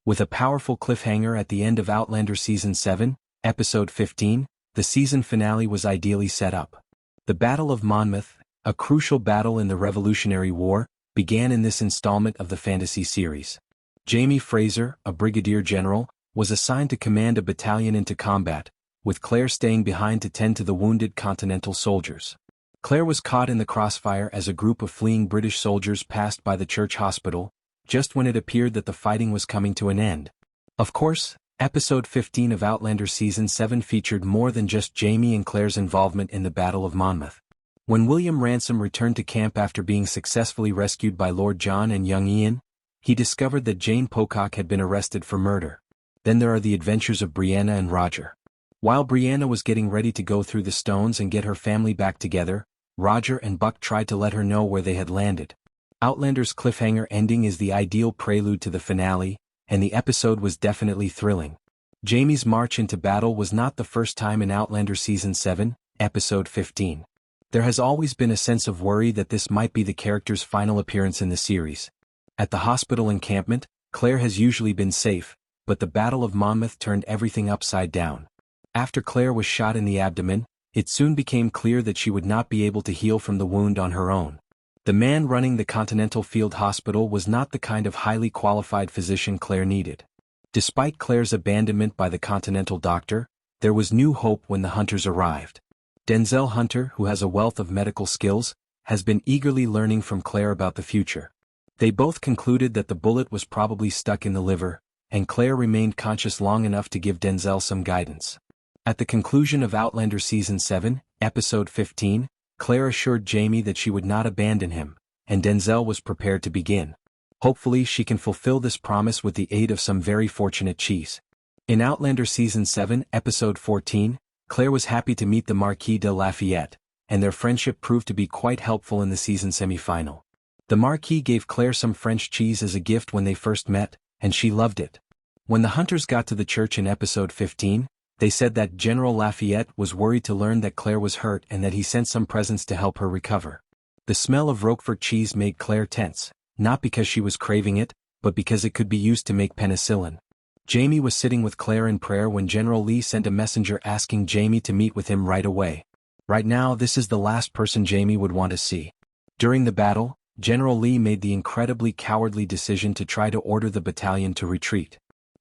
With a powerful cliffhanger at the end of Outlander Season 7, Episode 15, the season finale was ideally set up. The Battle of Monmouth, a crucial battle in the Revolutionary War, began in this installment of the fantasy series. Jamie Fraser, a brigadier general, was assigned to command a battalion into combat, with Claire staying behind to tend to the wounded Continental soldiers. Claire was caught in the crossfire as a group of fleeing British soldiers passed by the church hospital, just when it appeared that the fighting was coming to an end. Of course, Episode 15 of Outlander Season 7 featured more than just Jamie and Claire's involvement in the Battle of Monmouth. When William Ransom returned to camp after being successfully rescued by Lord John and young Ian, he discovered that Jane Pocock had been arrested for murder. Then there are the adventures of Brianna and Roger. While Brianna was getting ready to go through the stones and get her family back together, Roger and Buck tried to let her know where they had landed. Outlander's cliffhanger ending is the ideal prelude to the finale, and the episode was definitely thrilling. Jamie's march into battle was not the first time in Outlander Season 7, Episode 15. There has always been a sense of worry that this might be the character's final appearance in the series. At the hospital encampment, Claire has usually been safe, but the Battle of Monmouth turned everything upside down. After Claire was shot in the abdomen, it soon became clear that she would not be able to heal from the wound on her own. The man running the Continental Field Hospital was not the kind of highly qualified physician Claire needed. Despite Claire's abandonment by the Continental doctor, there was new hope when the Hunters arrived. Denzell Hunter, who has a wealth of medical skills, has been eagerly learning from Claire about the future. They both concluded that the bullet was probably stuck in the liver, and Claire remained conscious long enough to give Denzell some guidance. At the conclusion of Outlander Season 7, Episode 15, Claire assured Jamie that she would not abandon him, and Denzell was prepared to begin. Hopefully she can fulfill this promise with the aid of some very fortunate cheese. In Outlander Season 7, Episode 14, Claire was happy to meet the Marquis de Lafayette, and their friendship proved to be quite helpful in the season semi-final. The Marquis gave Claire some French cheese as a gift when they first met, and she loved it. When the Hunters got to the church in Episode 15, they said that General Lafayette was worried to learn that Claire was hurt and that he sent some presents to help her recover. The smell of Roquefort cheese made Claire tense, not because she was craving it, but because it could be used to make penicillin. Jamie was sitting with Claire in prayer when General Lee sent a messenger asking Jamie to meet with him right away. Right now, this is the last person Jamie would want to see. During the battle, General Lee made the incredibly cowardly decision to try to order the battalion to retreat.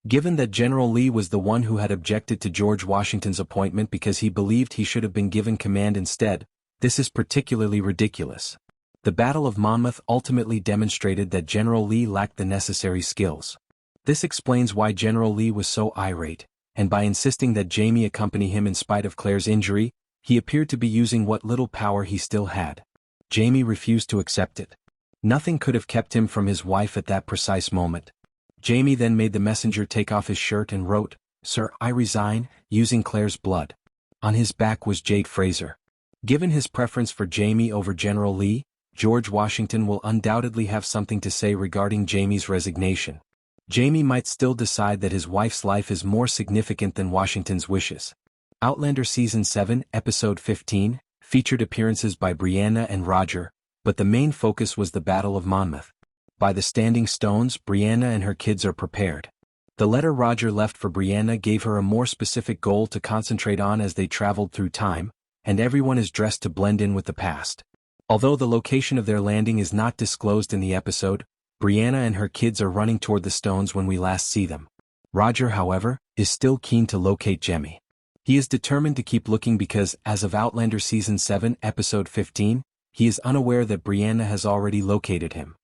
Given that General Lee was the one who had objected to George Washington's appointment because he believed he should have been given command instead, this is particularly ridiculous. The Battle of Monmouth ultimately demonstrated that General Lee lacked the necessary skills. This explains why General Lee was so irate, and by insisting that Jamie accompany him in spite of Claire's injury, he appeared to be using what little power he still had. Jamie refused to accept it. Nothing could have kept him from his wife at that precise moment. Jamie then made the messenger take off his shirt and wrote, "Sir, I resign," using Claire's blood. On his back was Jade Fraser. Given his preference for Jamie over General Lee, George Washington will undoubtedly have something to say regarding Jamie's resignation. Jamie might still decide that his wife's life is more significant than Washington's wishes. Outlander Season 7, Episode 15, featured appearances by Brianna and Roger, but the main focus was the Battle of Monmouth. By the standing stones, Brianna and her kids are prepared. The letter Roger left for Brianna gave her a more specific goal to concentrate on as they traveled through time, and everyone is dressed to blend in with the past. Although the location of their landing is not disclosed in the episode, Brianna and her kids are running toward the stones when we last see them. Roger, however, is still keen to locate Jemmy. He is determined to keep looking because, as of Outlander Season 7, Episode 15, he is unaware that Brianna has already located him.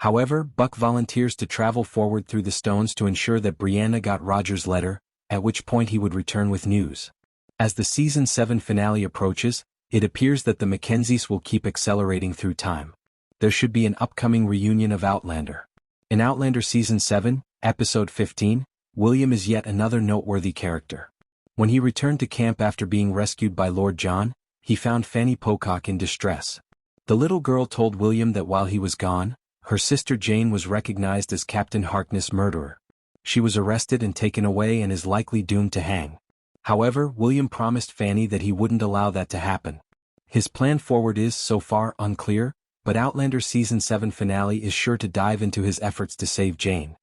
However, Buck volunteers to travel forward through the stones to ensure that Brianna got Roger's letter, at which point he would return with news. As the Season 7 finale approaches, it appears that the Mackenzies will keep accelerating through time. There should be an upcoming reunion of Outlander. In Outlander Season 7, Episode 15, William is yet another noteworthy character. When he returned to camp after being rescued by Lord John, he found Fanny Pocock in distress. The little girl told William that while he was gone, her sister Jane was recognized as Captain Harkness' murderer. She was arrested and taken away and is likely doomed to hang. However, William promised Fanny that he wouldn't allow that to happen. His plan forward is, so far, unclear, but Outlander Season 7 finale is sure to dive into his efforts to save Jane.